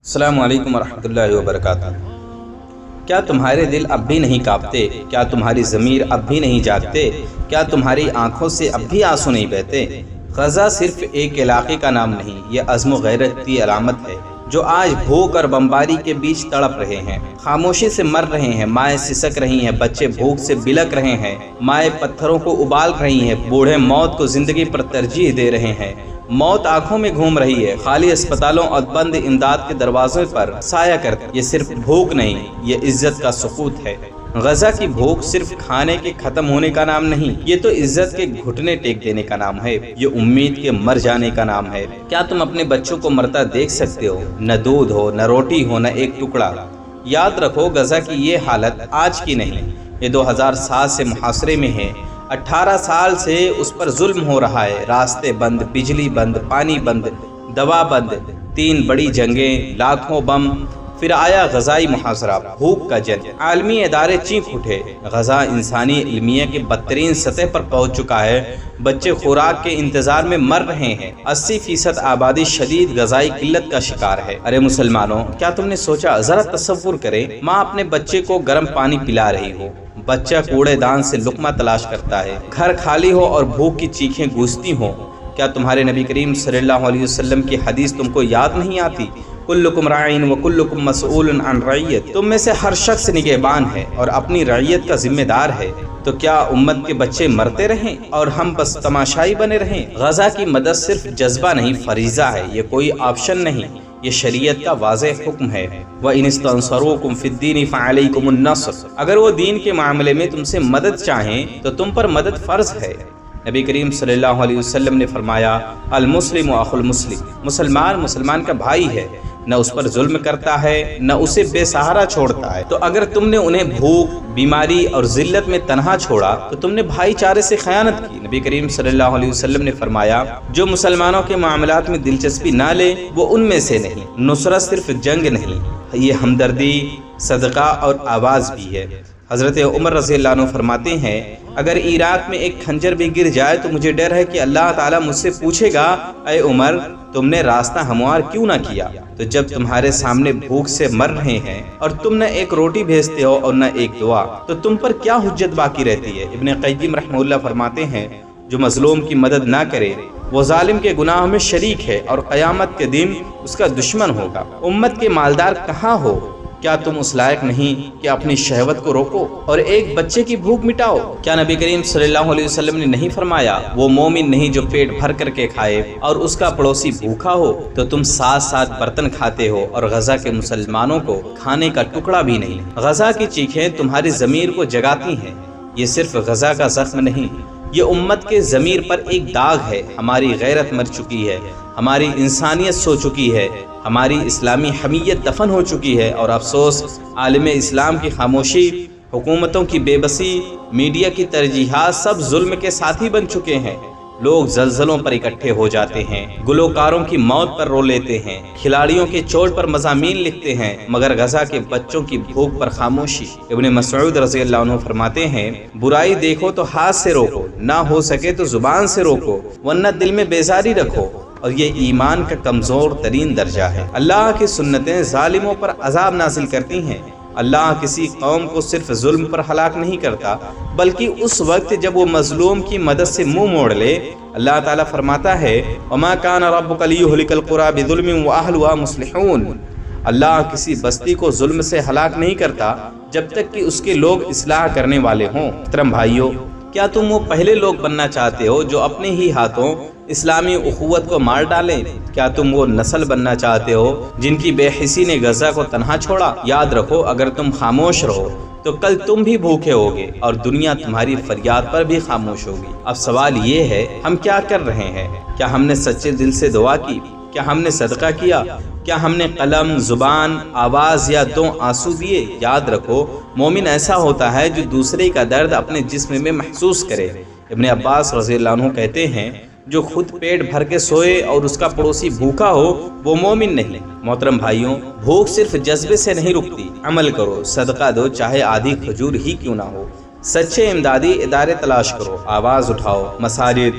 السلام علیکم ورحمۃ اللہ وبرکاتہ۔ کیا تمہارے دل اب بھی نہیں کانپتے؟ کیا تمہاری ضمیر اب بھی نہیں جاگتے؟ کیا تمہاری آنکھوں سے اب بھی آنسو نہیں بہتے؟ غزہ صرف ایک علاقے کا نام نہیں، یہ عزم و غیرت کی علامت ہے، جو آج بھوک اور بمباری کے بیچ تڑپ رہے ہیں، خاموشی سے مر رہے ہیں، مائیں سسک رہی ہیں، بچے بھوک سے بلک رہے ہیں، مائیں پتھروں کو ابال رہی ہیں، بوڑھے موت کو زندگی پر ترجیح دے رہے ہیں، موت آنکھوں میں گھوم رہی ہے، خالی اسپتالوں اور بند امداد کے دروازوں پر سایہ کرتی۔ یہ صرف بھوک نہیں، یہ عزت کا سقوط ہے۔ غزہ کی بھوک صرف کھانے کے ختم ہونے کا نام نہیں، یہ تو عزت کے گھٹنے ٹیک دینے کا نام ہے، یہ امید کے مر جانے کا نام ہے۔ کیا تم اپنے بچوں کو مرتا دیکھ سکتے ہو؟ نہ دودھ ہو، نہ روٹی ہو، نہ ایک ٹکڑا۔ یاد رکھو، غزہ کی یہ حالت آج کی نہیں، یہ 2007 سے محاصرے میں ہے۔ 18 سال سے اس پر ظلم ہو رہا ہے، راستے بند، بجلی بند، پانی بند، دوا بند، 3 بڑی جنگیں، لاکھوں بم، پھر آیا غذائی محاصرہ، بھوک کا جنگ، عالمی ادارے چیخ اٹھے۔ غزہ انسانی علمیہ کے بدترین سطح پر پہنچ چکا ہے، بچے خوراک کے انتظار میں مر رہے ہیں، 80% آبادی شدید غذائی قلت کا شکار ہے۔ ارے مسلمانوں، کیا تم نے سوچا؟ ذرا تصور کریں، ماں اپنے بچے کو گرم پانی پلا رہی ہو، بچہ کوڑے دان سے لقمہ تلاش کرتا ہے، گھر خالی ہو اور بھوک کی چیخیں گونجتی ہوں۔ کیا تمہارے نبی کریم صلی اللہ علیہ وسلم کی حدیث تم کو یاد نہیں آتی؟ کلکم راعٍ وکلکم مسئول عن رعیت، تم میں سے ہر شخص نگہبان ہے اور اپنی رعیت کا ذمہ دار ہے۔ تو کیا امت کے بچے مرتے رہیں اور ہم بس تماشائی بنے رہیں؟ غزہ کی مدد صرف جذبہ نہیں، فریضہ ہے، یہ کوئی آپشن نہیں، یہ شریعت کا واضح حکم ہے۔ وَإِنِ اسْتَنصَرُوكُمْ فِي الدِّينِ فَعَلَيْكُمُ النَّصْرُ، اگر وہ دین کے معاملے میں تم سے مدد چاہیں تو تم پر مدد فرض ہے۔ نبی کریم صلی اللہ علیہ وسلم نے فرمایا، المسلم اخو المسلم، مسلمان مسلمان کا بھائی ہے، نہ اس پر ظلم کرتا ہے، نہ اسے بے سہارا چھوڑتا ہے۔ تو اگر تم نے انہیں بھوک، بیماری اور ذلت میں تنہا چھوڑا تو تم نے بھائی چارے سے خیانت کی۔ نبی کریم صلی اللہ علیہ وسلم نے فرمایا، جو مسلمانوں کے معاملات میں دلچسپی نہ لے وہ ان میں سے نہیں۔ نصرت صرف جنگ نہیں، یہ ہمدردی، صدقہ اور آواز بھی ہے۔ حضرت عمر رضی اللہ عنہ فرماتے ہیں، اگر عراق میں ایک کھنجر بھی گر جائے تو مجھے ڈر ہے کہ اللہ تعالیٰ مجھ سے پوچھے گا، اے عمر، تم نے راستہ ہموار کیوں نہ کیا؟ تو جب تمہارے سامنے بھوک سے مر رہے ہیں اور تم نہ ایک روٹی بھیجتے ہو اور نہ ایک دعا، تو تم پر کیا حجت باقی رہتی ہے؟ ابن قیم رحمہ اللہ فرماتے ہیں، جو مظلوم کی مدد نہ کرے وہ ظالم کے گناہوں میں شریک ہے اور قیامت کے دن اس کا دشمن ہوگا۔ امت کے مالدار کہاں ہو؟ کیا تم اس لائق نہیں کہ اپنی شہوت کو روکو اور ایک بچے کی بھوک مٹاؤ؟ کیا نبی کریم صلی اللہ علیہ وسلم نے نہیں فرمایا، وہ مومن نہیں جو پیٹ بھر کر کے کھائے اور اس کا پڑوسی بھوکا ہو؟ تو تم 7 برتن کھاتے ہو اور غزہ کے مسلمانوں کو کھانے کا ٹکڑا بھی نہیں۔ غزہ کی چیخیں تمہاری ضمیر کو جگاتی ہیں، یہ صرف غزہ کا زخم نہیں، یہ امت کے ضمیر پر ایک داغ ہے۔ ہماری غیرت مر چکی ہے، ہماری انسانیت سو چکی ہے، ہماری اسلامی حمیت دفن ہو چکی ہے، اور افسوس عالم اسلام کی خاموشی، حکومتوں کی بے بسی، میڈیا کی ترجیحات سب ظلم کے ساتھی بن چکے ہیں۔ لوگ زلزلوں پر اکٹھے ہو جاتے ہیں، گلوکاروں کی موت پر رو لیتے ہیں، کھلاڑیوں کے چوٹ پر مضامین لکھتے ہیں، مگر غزہ کے بچوں کی بھوک پر خاموشی۔ ابن مسعود رضی اللہ عنہ فرماتے ہیں، برائی دیکھو تو ہاتھ سے روکو، نہ ہو سکے تو زبان سے روکو، ورنہ دل میں بیزاری رکھو، اور یہ ایمان کا کمزور ترین درجہ ہے۔ اللہ کی سنتیں ظالموں پر عذاب نازل کرتی ہیں۔ اللہ کسی قوم کو صرف ظلم پر ہلاک نہیں کرتا، بلکہ اس وقت جب وہ مظلوم کی مدد سے منہ موڑ لے۔ اللہ تعالیٰ فرماتا ہے، وَمَا كَانَ رَبُّكَ لِيُهْلِكَ الْقُرَىٰ بِظُلْمٍ وَأَهْلُهَا مُصْلِحُونَ، اللہ کسی بستی کو ظلم سے ہلاک نہیں کرتا جب تک کہ اس کے لوگ اصلاح کرنے والے ہوں۔ محترم بھائیو، کیا تم وہ پہلے لوگ بننا چاہتے ہو جو اپنے ہی ہاتھوں اسلامی اخوت کو مار ڈالیں؟ کیا تم وہ نسل بننا چاہتے ہو جن کی بے حسی نے غزہ کو تنہا چھوڑا؟ یاد رکھو، اگر تم خاموش رہو تو کل تم بھی بھوکے ہوگے اور دنیا تمہاری فریاد پر بھی خاموش ہوگی۔ اب سوال یہ ہے، ہم کیا کر رہے ہیں؟ کیا ہم نے سچے دل سے دعا کی؟ کیا ہم نے صدقہ کیا؟ کیا ہم نے قلم، زبان، آواز یا 2 آنسو دیے؟ یاد رکھو، مومن ایسا ہوتا ہے جو دوسرے کا درد اپنے جسم میں محسوس کرے۔ ابن عباس رضی اللہ عنہ کہتے ہیں، جو خود پیٹ بھر کے سوئے اور اس کا پڑوسی بھوکا ہو وہ مومن نہیں۔ محترم بھائیوں، بھوک صرف جذبے سے نہیں رکتی، عمل کرو، صدقہ دو، چاہے آدھی کھجور ہی کیوں نہ ہو، سچے امدادی ادارے تلاش کرو، آواز اٹھاؤ، مساجد،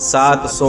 700